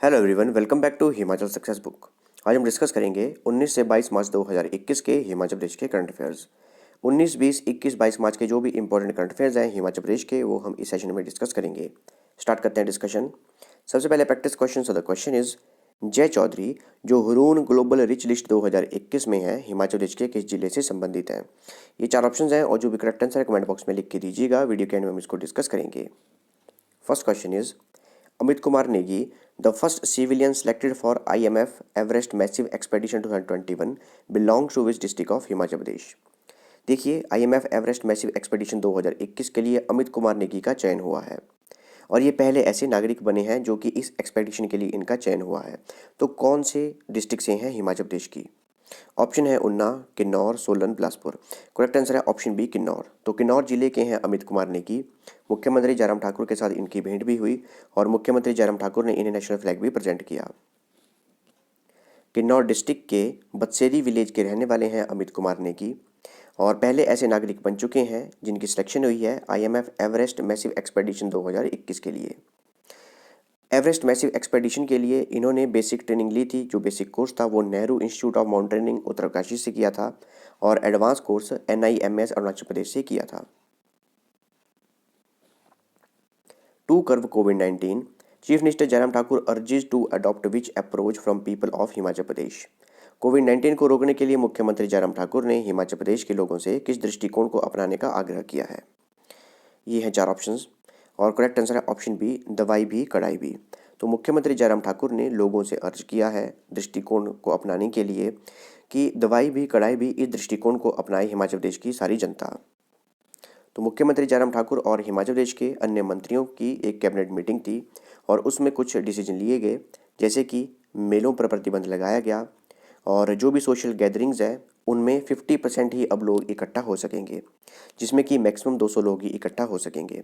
Hello everyone, welcome back to Himachal success book. आज हम discuss करेंगे 19 से 22 मार्च 2021 के हिमाचल प्रदेश के करंट अफेयर्स। 19, 20, 21, 22 मार्च के जो भी इंपॉर्टेंट करंट अफेयर्स हैं हिमाचल प्रदेश के, वो हम इस सेशन में डिस्कस करेंगे। स्टार्ट करते हैं डिस्कशन। सबसे पहले practice question. So the question is, जय चौधरी जो हुरून ग्लोबल रिच लिस्ट 2021 में है, हिमाचल प्रदेश के किस जिले से संबंधित है? ये चार ऑप्शन हैं और जो भी करेक्ट आंसर है कमेंट बॉक्स में लिख के दीजिएगा। वीडियो के एंड में हम इसको डिस्कस करेंगे। First question is, Amit Kumar Negi, the first civilian selected for IMF Everest Massive Expedition 2021, belongs to which district of Himachal Pradesh? देखिए, IMF एवरेस्ट मैसिव एक्सपेडिशन 2021 के लिए अमित कुमार नेगी का चयन हुआ है और ये पहले ऐसे नागरिक बने हैं जो कि इस एक्सपेडिशन के लिए इनका चयन हुआ है। तो कौन से डिस्ट्रिक्ट से हैं हिमाचल प्रदेश की? ऑप्शन है उन्ना, किन्नौर, सोलन, बिलासपुर। करेक्ट आंसर है ऑप्शन बी, किन्नौर। तो किन्नौर जिले के हैं अमित कुमार नेगी। मुख्यमंत्री जयराम ठाकुर के साथ इनकी भेंट भी हुई और मुख्यमंत्री जयराम ठाकुर ने इन्हें नेशनल फ्लैग भी प्रेजेंट किया। किन्नौर डिस्ट्रिक्ट के बत्सेरी विलेज के रहने वाले हैं अमित कुमार नेगी और पहले ऐसे नागरिक बन चुके हैं जिनकी सिलेक्शन हुई है IMF एवरेस्ट मैसिव एक्सपेडिशन 2021 के लिए। एवरेस्ट मैसिव एक्सपेडिशन के लिए इन्होंने बेसिक ट्रेनिंग ली थी। जो बेसिक कोर्स था वो Nehru institute of mountaineering Uttarkashi से किया था और advance course NIMS Arunachal Pradesh से किया था। टू कर्व कोविड-19, chief minister Jairam Thakur urges to adopt which approach from people of Himachal Pradesh? कोविड-19 को रोकने के लिए मुख्यमंत्री जयराम ठाकुर ने हिमाचल प्रदेश के लोगों से किस दृष्टिकोण को अपनाने का आग्रह किया है? ये हैं चार ऑप्शंस और करेक्ट आंसर है ऑप्शन बी, दवाई भी कड़ाई भी। तो मुख्यमंत्री जयराम ठाकुर ने लोगों से अर्ज किया है दृष्टिकोण को अपनाने के लिए कि दवाई भी कड़ाई भी इस दृष्टिकोण को अपनाए हिमाचल प्रदेश की सारी जनता। तो मुख्यमंत्री जयराम ठाकुर और हिमाचल प्रदेश के अन्य मंत्रियों की एक कैबिनेट मीटिंग थी और उसमें कुछ डिसीजन लिए गए, जैसे कि मेलों पर प्रतिबंध लगाया गया और जो भी सोशल गैदरिंग्स हैं उनमें 50% ही अब लोग इकट्ठा हो सकेंगे, जिसमें कि मैक्सिमम 200 लोग ही इकट्ठा हो सकेंगे।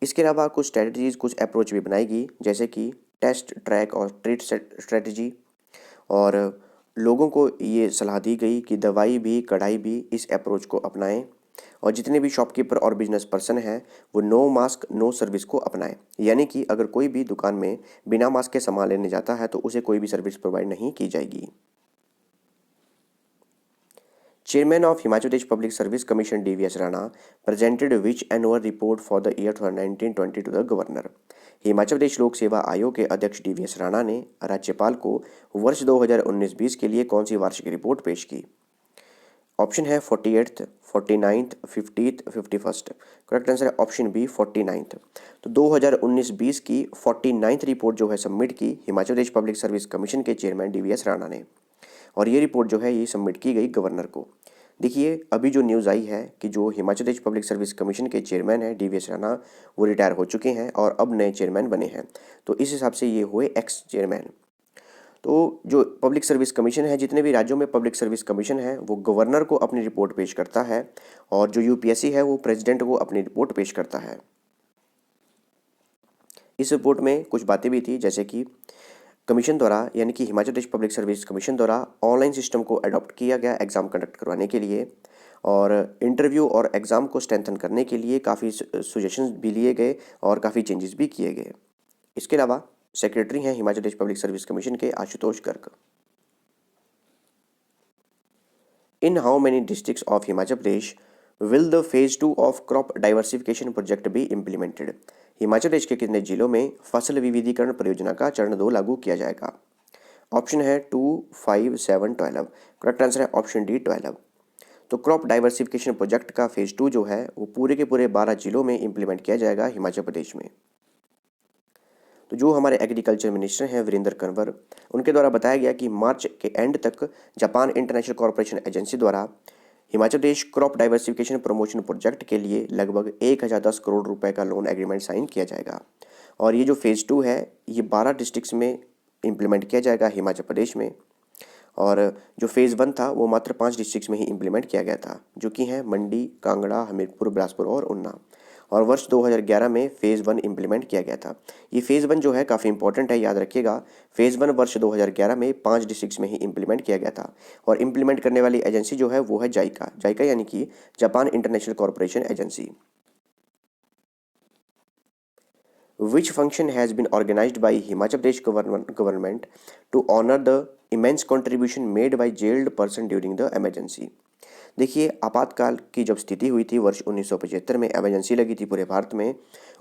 इसके अलावा कुछ स्ट्रेटजीज, कुछ अप्रोच भी बनाएगी, जैसे कि टेस्ट, ट्रैक और ट्रीट स्ट्रेटजी। और लोगों को ये सलाह दी गई कि दवाई भी कड़ाई भी इस अप्रोच को अपनाएं और जितने भी शॉपकीपर और बिजनेस पर्सन हैं वो नो मास्क नो सर्विस को अपनाएं। यानी कि अगर कोई भी दुकान में बिना मास्क के सामान लेने जाता है तो उसे कोई भी सर्विस प्रोवाइड नहीं की जाएगी। Chairman of Himachal Pradesh public service commission DVS Rana presented which annual report for the year 2019-20 to the governor? Himachal Pradesh लोक सेवा आयोग के अध्यक्ष DVS राणा ने राज्यपाल को वर्ष 2019-20 के लिए कौन सी वार्षिक रिपोर्ट पेश की? ऑप्शन है 48th, 49th, 50th, 51st। Correct answer है ऑप्शन बी, 49th। तो 2019-20 की 49th रिपोर्ट जो है सबमिट की Himachal Pradesh public service commission के चेयरमैन DVS राणा ने और ये रिपोर्ट जो है ये सबमिट की गई गवर्नर को। देखिए, अभी जो न्यूज़ आई है कि जो Himachal Pradesh public service commission के चेयरमैन हैं DVS राणा, वो रिटायर हो चुके हैं और अब नए चेयरमैन बने हैं। तो इस हिसाब से ये हुए एक्स चेयरमैन। तो जो पब्लिक सर्विस कमीशन है, जितने भी राज्यों में पब्लिक सर्विस कमीशन है, वो गवर्नर को अपनी रिपोर्ट पेश करता है और जो UPSC है वो प्रेसिडेंट को अपनी रिपोर्ट पेश करता है। इस रिपोर्ट में कुछ बातें भी थी, जैसे कि कमीशन द्वारा यानी कि Himachal Pradesh public service commission द्वारा ऑनलाइन सिस्टम को अडॉप्ट किया गया एग्ज़ाम कंडक्ट करवाने के लिए और इंटरव्यू और एग्ज़ाम को स्ट्रेंथन करने के लिए काफ़ी सजेशंस भी लिए गए और काफ़ी चेंजेस भी किए गए। इसके अलावा सेक्रेटरी हैं Himachal Pradesh public service commission के Ashutosh Garg. In how many districts of Himachal Pradesh will the phase 2 of crop diversification project be implemented? Himachal Pradesh के कितने जिलों में फसल विविधीकरण परियोजना का चरण 2 लागू किया जाएगा? ऑप्शन है 2, 5, 7, 12। करेक्ट आंसर है ऑप्शन डी, 12। तो क्रॉप डाइवर्सिफिकेशन प्रोजेक्ट का फेज 2 जो है वो पूरे के पूरे 12 जिलों में इम्प्लीमेंट किया जाएगा हिमाचल प्रदेश में। तो जो हमारे एग्रीकल्चर मिनिस्टर हैं वीरेंद्र कंवर, उनके द्वारा बताया गया कि मार्च के एंड तक जापान इंटरनेशनल कॉर्पोरेशन एजेंसी द्वारा Himachal Pradesh crop diversification promotion project के लिए लगभग 1010 करोड़ रुपए का लोन एग्रीमेंट साइन किया जाएगा और ये जो फेज़ 2 है ये 12 डिस्ट्रिक्ट्स में इम्प्लीमेंट किया जाएगा हिमाचल प्रदेश में। और जो फेज़ 1 था वो मात्र 5 डिस्ट्रिक्ट्स में ही इम्प्लीमेंट किया गया था, जो कि हैं मंडी, कांगड़ा, हमीरपुर, बिलासपुर और ऊना। और वर्ष 2011 में फ़ेज़ 1 इम्प्लीमेंट किया गया था। ये फ़ेज़ 1 जो है काफ़ी इंपॉर्टेंट है, याद रखिएगा। फ़ेज़ 1 वर्ष 2011 में 5 डिस्ट्रिक्ट्स में ही इम्प्लीमेंट किया गया था और इम्प्लीमेंट करने वाली एजेंसी जो है वो है जाइका। जाइका यानी कि Japan international corporation agency. Which function has been organized by Himachal Pradesh government to honor the immense contribution made by jailed person during the emergency? देखिए, आपातकाल की जब स्थिति हुई थी वर्ष 1975 में, इमरजेंसी लगी थी पूरे भारत में।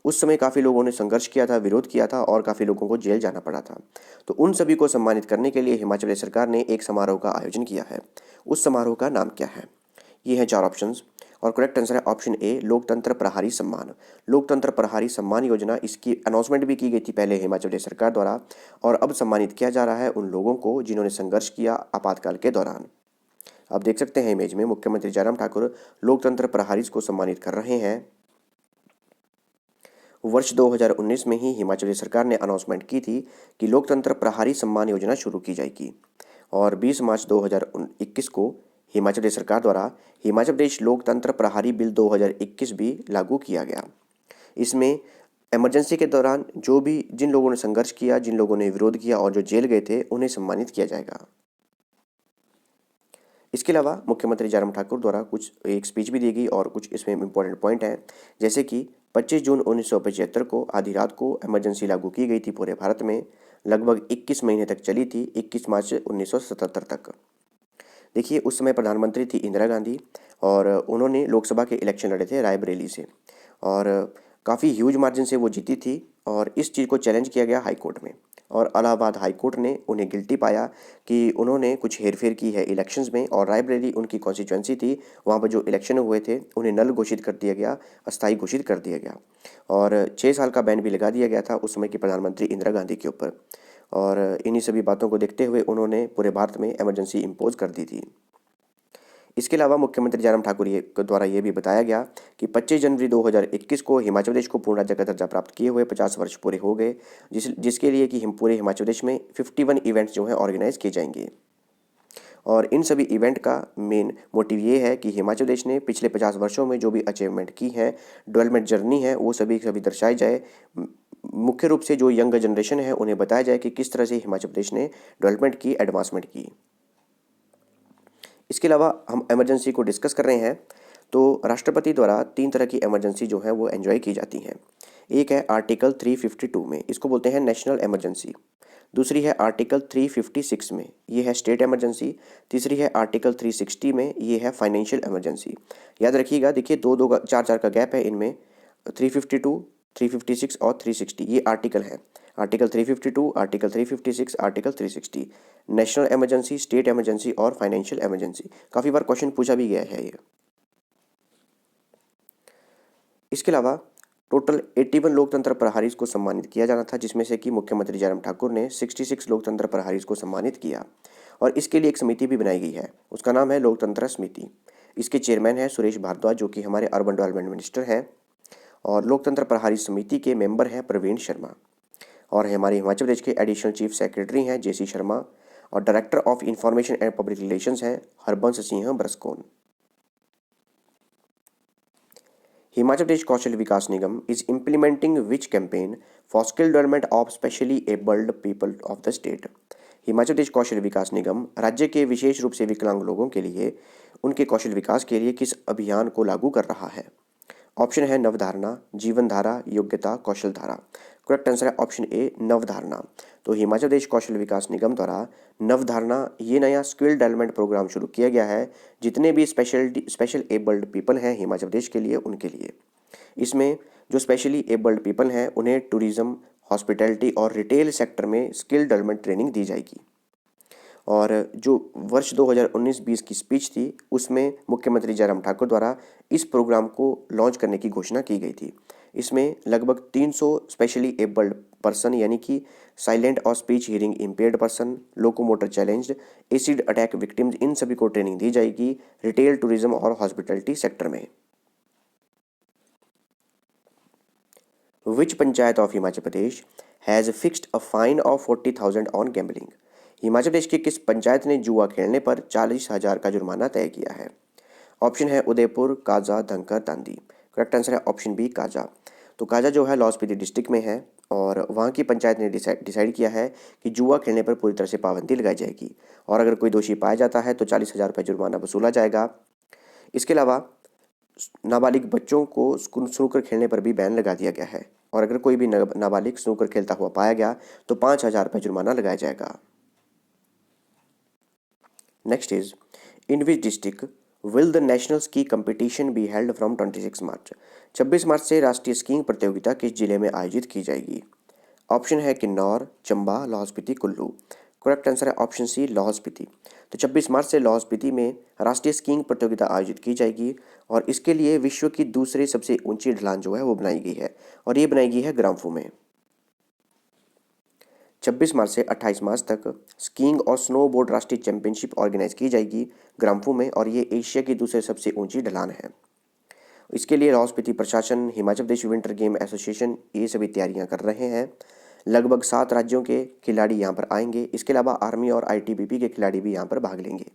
उस समय काफ़ी लोगों ने संघर्ष किया था, विरोध किया था और काफ़ी लोगों को जेल जाना पड़ा था। तो उन सभी को सम्मानित करने के लिए हिमाचल प्रदेश सरकार ने एक समारोह का आयोजन किया है। उस समारोह का नाम क्या है? ये हैं 4 ऑप्शंस और करेक्ट आंसर है ऑप्शन ए, लोकतंत्र प्रहरी सम्मान। लोकतंत्र प्रहरी सम्मान योजना, इसकी अनाउंसमेंट भी की गई थी पहले हिमाचल प्रदेश सरकार द्वारा और अब सम्मानित किया जा रहा है उन लोगों को जिन्होंने संघर्ष किया आपातकाल के दौरान। आप देख सकते हैं इमेज में मुख्यमंत्री जयराम ठाकुर लोकतंत्र प्रहरी को सम्मानित कर रहे हैं। वर्ष 2019 में ही हिमाचल प्रदेश सरकार ने अनाउंसमेंट की थी कि लोकतंत्र प्रहरी सम्मान योजना शुरू की जाएगी और 20 मार्च 2021 को हिमाचल प्रदेश सरकार द्वारा हिमाचल प्रदेश लोकतंत्र प्रहरी बिल 2021 भी लागू किया गया। इसमें इमरजेंसी के दौरान जो भी जिन लोगों ने संघर्ष किया, जिन लोगों ने विरोध किया और जो जेल गए थे, उन्हें सम्मानित किया जाएगा। इसके अलावा मुख्यमंत्री जयराम ठाकुर द्वारा कुछ एक स्पीच भी दी गई और कुछ इसमें इंपॉर्टेंट पॉइंट हैं, जैसे कि 25 जून 1975 को आधी रात को इमरजेंसी लागू की गई थी पूरे भारत में, लगभग 21 महीने तक चली थी, 21 मार्च 1977 तक। देखिए, उस समय प्रधानमंत्री थी इंदिरा गांधी और उन्होंने लोकसभा के इलेक्शन लड़े थे रायबरेली से और काफ़ी ह्यूज मार्जिन से वो जीती थी और इस चीज़ को चैलेंज किया गया हाई कोर्ट में और इलाहाबाद हाई कोर्ट ने उन्हें गिल्टी पाया कि उन्होंने कुछ हेरफेर की है इलेक्शंस में और रायबरेली उनकी कॉन्स्टिट्यूंसी थी, वहाँ पर जो इलेक्शन हुए थे उन्हें नल घोषित कर दिया गया, अस्थायी घोषित कर दिया गया और 6 साल का बैन भी लगा दिया गया था उस समय की प्रधानमंत्री इंदिरा गांधी के ऊपर और इन्हीं सभी बातों को देखते हुए उन्होंने पूरे भारत में इमरजेंसी इम्पोज कर दी थी। इसके अलावा मुख्यमंत्री जयराम ठाकुर द्वारा ये भी बताया गया कि 25 जनवरी 2021 को हिमाचल प्रदेश को पूर्ण राज्य का दर्जा प्राप्त किए हुए 50 वर्ष पूरे हो गए, जिसके लिए कि हम पूरे हिमाचल प्रदेश में 51 इवेंट्स जो हैं ऑर्गेनाइज किए जाएंगे और इन सभी इवेंट का मेन मोटिव ये है कि हिमाचल प्रदेश ने पिछले 50 वर्षों में जो भी अचीवमेंट की है, डेवलपमेंट जर्नी है, वो सभी दर्शाई जाए। मुख्य रूप से जो यंग जनरेशन है उन्हें बताया जाए कि किस तरह से हिमाचल प्रदेश ने डेवलपमेंट की, एडवांसमेंट की। इसके अलावा हम इमरजेंसी को डिस्कस कर रहे हैं तो राष्ट्रपति द्वारा 3 तरह की इमरजेंसी जो है वो एंजॉय की जाती हैं। एक है आर्टिकल 352 में, इसको बोलते हैं नेशनल इमरजेंसी। दूसरी है आर्टिकल 356 में, ये है स्टेट इमरजेंसी। तीसरी है आर्टिकल 360 में, ये है फाइनेंशियल इमरजेंसी। याद रखिएगा, देखिए 2-2 4-4 का गैप है इनमें, 352, 356 और 360 ये आर्टिकल हैं। Article 352, article 356, article 360, national emergency, state emergency और फाइनेंशियल इमरजेंसी। काफ़ी बार क्वेश्चन पूछा भी गया है ये। इसके अलावा टोटल 81 लोकतंत्र प्रहरी को सम्मानित किया जाना था, जिसमें से कि मुख्यमंत्री जयराम ठाकुर ने 66 लोकतंत्र प्रहरी को सम्मानित किया और इसके लिए एक समिति भी बनाई गई है, उसका नाम है लोकतंत्र समिति। इसके चेयरमैन हैं सुरेश भारद्वाज, जो कि हमारे अर्बन डेवलपमेंट मिनिस्टर हैं और लोकतंत्र प्रहरी समिति के मेंबर हैं प्रवीण शर्मा और हमारे हिमाचल प्रदेश के एडिशनल चीफ सेक्रेटरी हैं जेसी शर्मा और director of information and public relations हैं हरबंस सिंह ब्रसकोन। Himachal Pradesh Kaushal Vikas Nigam is implementing which campaign for skill development of specially abled people of the state. Himachal Pradesh Kaushal Vikas Nigam राज्य के विशेष रूप से विकलांग लोगों के लिए उनके कौशल विकास के लिए किस अभियान को लागू कर रहा है? ऑप्शन है नवधारणा, जीवन धारा, योग्यता, कौशल धारा। करेक्ट आंसर है ऑप्शन ए, नवधारणा। तो हिमाचल प्रदेश कौशल विकास निगम द्वारा नवधारणा ये नया स्किल डेवलपमेंट प्रोग्राम शुरू किया गया है जितने भी स्पेशल एबल्ड पीपल हैं हिमाचल प्रदेश के लिए, उनके लिए। इसमें जो स्पेशली एबल्ड पीपल हैं उन्हें टूरिज्म, हॉस्पिटैलिटी और रिटेल सेक्टर में स्किल डेवलपमेंट ट्रेनिंग दी जाएगी। और जो वर्ष 2019-20 की स्पीच थी उसमें मुख्यमंत्री जयराम ठाकुर द्वारा इस प्रोग्राम को लॉन्च करने की घोषणा की गई थी। इसमें लगभग 300 स्पेशली एबल्ड पर्सन यानी कि साइलेंट और speech hearing impaired person, locomotor challenged, acid attack victims, इन सभी को ट्रेनिंग दी जाएगी रिटेल, टूरिज्म और हॉस्पिटैलिटी सेक्टर में। Which panchayat of Himachal Pradesh has fixed a fine of 40,000 on gambling. Himachal Pradesh की किस पंचायत ने जुआ खेलने पर 40,000 का जुर्माना तय किया है? ऑप्शन है उदयपुर, काजा, धनकर, दांदी। करेक्ट आंसर है ऑप्शन बी, काजा। तो काजा जो है लाहौल स्पीति डिस्ट्रिक्ट में है और वहाँ की पंचायत ने डिसाइड किया है कि जुआ खेलने पर पूरी तरह से पाबंदी लगाई जाएगी और अगर कोई दोषी पाया जाता है तो 40,000 रुपये जुर्माना वसूला जाएगा। इसके अलावा नाबालिग बच्चों को स्नूकर खेलने पर भी बैन लगा दिया गया है। और अगर कोई भी नाबालिग स्नूकर खेलता हुआ पाया गया तो 5,000 रुपये जुर्माना लगाया जाएगा। Next is, in which district will the national ski competition be held from 26 मार्च। 26 मार्च से राष्ट्रीय स्कीइंग प्रतियोगिता किस जिले में आयोजित की जाएगी? ऑप्शन है किन्नौर, चंबा, लाहौल स्पीति, कुल्लू। करेक्ट आंसर है ऑप्शन सी, लाहौल स्पीति। तो 26 मार्च से लाहौल स्पीति में राष्ट्रीय स्कीइंग प्रतियोगिता आयोजित की जाएगी और इसके लिए विश्व की दूसरी सबसे ऊंची ढलान जो है वो बनाई गई है और ये बनाई गई है ग्राम्फू में। 26 मार्च से 28 मार्च तक स्कीइंग और स्नोबोर्ड राष्ट्रीय चैंपियनशिप ऑर्गेनाइज की जाएगी ग्राम्फू में और ये एशिया की दूसरी सबसे ऊंची ढलान है। इसके लिए लाहौल स्पीति प्रशासन, Himachal Pradesh winter game association ये सभी तैयारियां कर रहे हैं। लगभग 7 राज्यों के खिलाड़ी यहाँ पर आएंगे। इसके अलावा आर्मी और आईटीबीपी के खिलाड़ी भी यहाँ पर भाग लेंगे।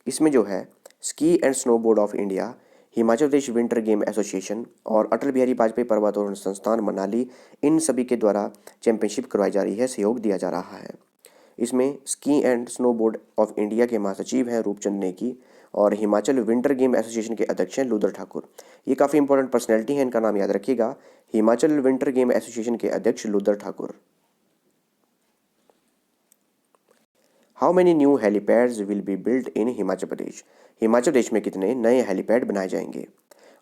इसमें जो है ski and snow board of India, Himachal Pradesh winter game association और अटल बिहारी वाजपेयी पर्वतारोहण संस्थान मनाली, इन सभी के द्वारा चैंपियनशिप करवाई जा रही है, सहयोग दिया जा रहा है। इसमें ski and snow board of India के महासचिव हैं रूपचंद नेगी और हिमाचल विंटर गेम एसोसिएशन के अध्यक्ष हैं लुदर ठाकुर। ये काफ़ी इंपॉर्टेंट पर्सनैलिटी है, इनका नाम याद रखिएगा, हिमाचल विंटर गेम एसोसिएशन के अध्यक्ष Ludar Thakur. How many new helipads will be build in Himachal Pradesh? Himachal Pradesh में कितने नए हेलीपैड बनाए जाएंगे?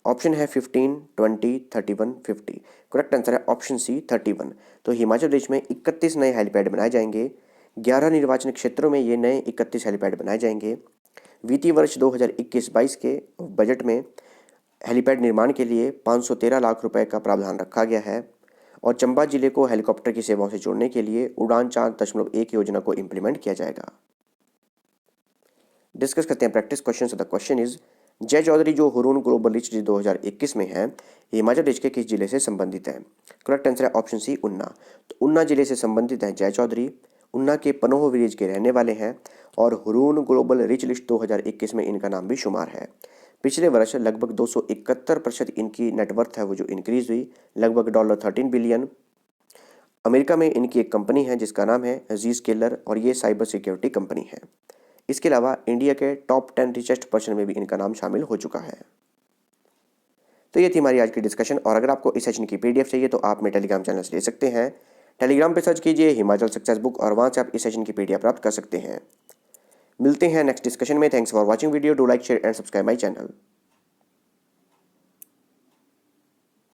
ऑप्शन है 15, 20, 31, 50। करेक्ट आंसर है ऑप्शन सी, 31। तो हिमाचल प्रदेश में 31 नए हेलीपैड बनाए जाएंगे। 11 निर्वाचन क्षेत्रों में ये नए 31 हेलीपैड बनाए जाएंगे। वित्तीय वर्ष 2021-22 के बजट में हेलीपैड निर्माण के लिए 513 लाख रुपए का प्रावधान रखा गया है और चंबा जिले को हेलीकॉप्टर की सेवाओं से जोड़ने के लिए उड़ान 4.1 योजना को इम्प्लीमेंट किया जाएगा। डिस्कस करते हैं practice question. The question is, जय चौधरी जो हुरून ग्लोबल रिच 2021 में है, हिमाचल प्रदेश के किस जिले से संबंधित है? करेक्ट आंसर है ऑप्शन सी, ऊना। तो ऊना जिले से संबंधित है जय चौधरी। ऊना के पनोह विलेज के रहने वाले हैं और हुरून ग्लोबल रिच लिस्ट 2021 में इनका नाम भी शुमार है। पिछले वर्ष लगभग 271% इनकी नेटवर्थ है वो जो इंक्रीज हुई, लगभग $13 बिलियन। अमेरिका में इनकी एक कंपनी है जिसका नाम है Zscaler और ये साइबर सिक्योरिटी कंपनी है। इसके अलावा इंडिया के टॉप 10 रिचेस्ट पर्सन में भी इनका नाम शामिल हो चुका है। तो ये थी हमारी आज की डिस्कशन और अगर आपको इस सेशन की पीडीएफ चाहिए तो आप मेरे टेलीग्राम चैनल से ले सकते हैं। टेलीग्राम पे सर्च कीजिए हिमाचल सक्सेस बुक और वहाँ से आप इस सेशन की पीडीएफ प्राप्त कर सकते हैं। मिलते हैं नेक्स्ट डिस्कशन में। Thanks for watching video. Do like, share and subscribe my channel.